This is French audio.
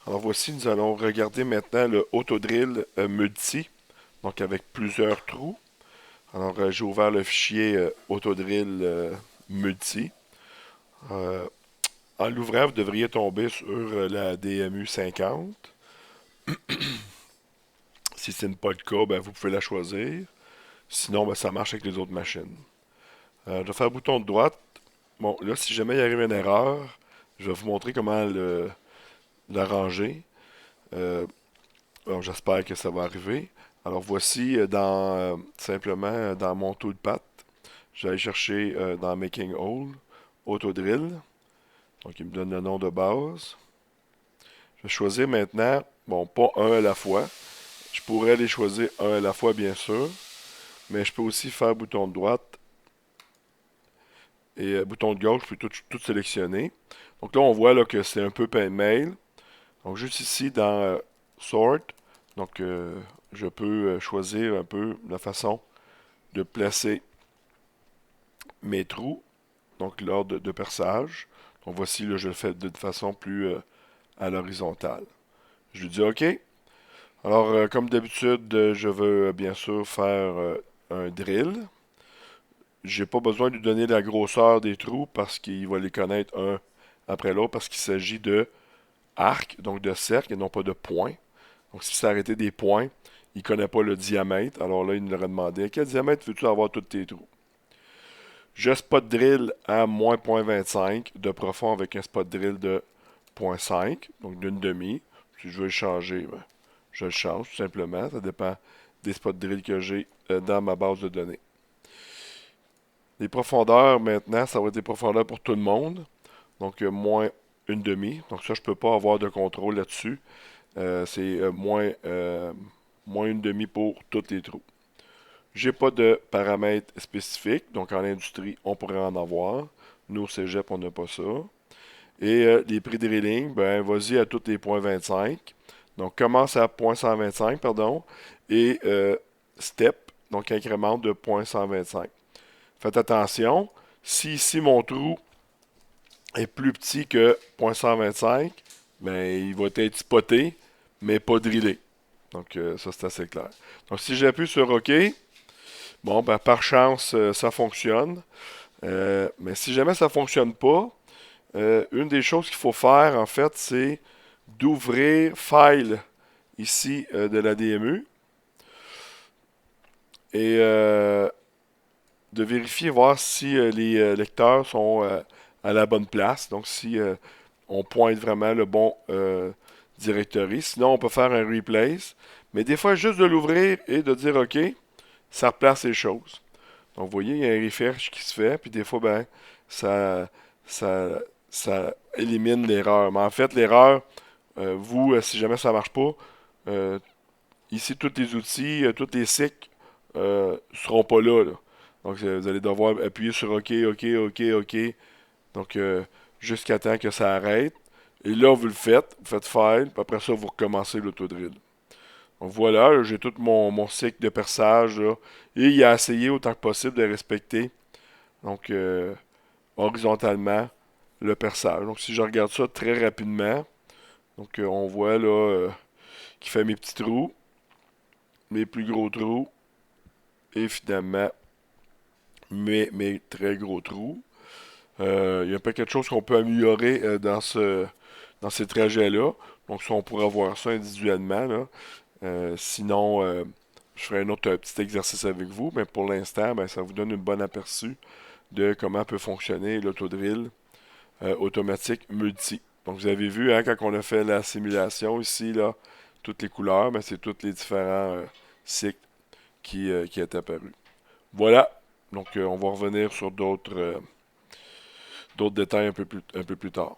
Alors voici, nous allons regarder maintenant le autodrill multi, donc avec plusieurs trous. Alors j'ai ouvert le fichier autodrill multi. Euh, En l'ouvrant, vous devriez tomber sur la DMU 50. Si ce n'est pas le cas, ben, vous pouvez la choisir. Sinon, ben, ça marche avec les autres machines. Je vais faire bouton de droite. Bon, là, si jamais il arrive une erreur, je vais vous montrer comment l'arranger. Euh, Bon, j'espère que ça va arriver. Alors voici simplement dans mon toolpath, je vais aller chercher dans Making Hole, Autodrill. Donc il me donne le nom de base. Je vais choisir maintenant, bon, pas un à la fois. Je pourrais les choisir un à la fois, bien sûr, mais je peux aussi faire bouton de droite et bouton de gauche, je peux tout sélectionner. Donc là, on voit là, que c'est un peu mail. Donc juste ici dans Sort, donc je peux choisir un peu la façon de placer mes trous, donc l'ordre de perçage. Donc voici, là, je le fais de façon plus à l'horizontale. Je lui dis OK. Alors, comme d'habitude, je veux bien sûr faire un drill. J'ai pas besoin de lui donner la grosseur des trous parce qu'il va les connaître un après l'autre parce qu'il s'agit de arcs, donc de cercles et non pas de points. Donc si ça arrêtait des points, il ne connaît pas le diamètre. Alors là, il nous aurait demandé quel diamètre veux-tu avoir tous tes trous? Je spot drill à moins 0.25 de profond avec un spot drill de 0.5, donc d'une demi. Si je veux le changer, ben, je le change tout simplement. Ça dépend des spots drill que j'ai dans ma base de données. Les profondeurs, maintenant, ça va être des profondeurs pour tout le monde. Donc, moins une demi. Donc, ça, je ne peux pas avoir de contrôle là-dessus. C'est moins une demi pour tous les trous. J'ai pas de paramètres spécifiques, donc en industrie, on pourrait en avoir. Nous, au cégep, on n'a pas ça. Et les prix de drilling, ben, vas-y à tous les points 25. Donc, commence à 0.125, pardon, et step, donc incrémente de 0.125. Faites attention, si ici mon trou est plus petit que 0.125, ben, il va être spoté, mais pas drillé. Donc, ça, c'est assez clair. Donc, si j'appuie sur OK, bon, ben, par chance, ça fonctionne. Mais si jamais ça fonctionne pas, une des choses qu'il faut faire, en fait, c'est d'ouvrir File ici de la DMU et de vérifier, voir si les lecteurs sont à la bonne place. Donc, si on pointe vraiment le bon directory. Sinon, on peut faire un replace. Mais des fois, juste de l'ouvrir et de dire OK, ça replace les choses. Donc, vous voyez, il y a un refresh qui se fait, puis des fois, ben, ça, ça, ça élimine l'erreur. Mais en fait, l'erreur, vous, si jamais ça marche pas, euh, ici, tous les outils, tous les cycles seront pas là, là. Donc, vous allez devoir appuyer sur OK, OK, OK, OK. Donc, jusqu'à temps que ça arrête. Et là, vous faites File, puis après ça, vous recommencez l'autodrill. Donc voilà, là, j'ai tout mon cycle de perçage, là, et il a essayé autant que possible de respecter, donc horizontalement, le perçage. Donc si je regarde ça très rapidement, donc on voit là qu'il fait mes petits trous, mes plus gros trous, et finalement mes très gros trous. Il y a un paquet de choses qu'on peut améliorer dans ces trajets-là. Donc ça, on pourra voir ça individuellement, là. Sinon, je ferai un autre petit exercice avec vous, mais pour l'instant, ben, ça vous donne une bonne aperçu de comment peut fonctionner l'autodrill automatique multi. Donc vous avez vu, hein, quand on a fait la simulation ici, là, toutes les couleurs, ben, c'est tous les différents cycles qui est apparu. Voilà. Donc on va revenir sur d'autres détails un peu plus tard.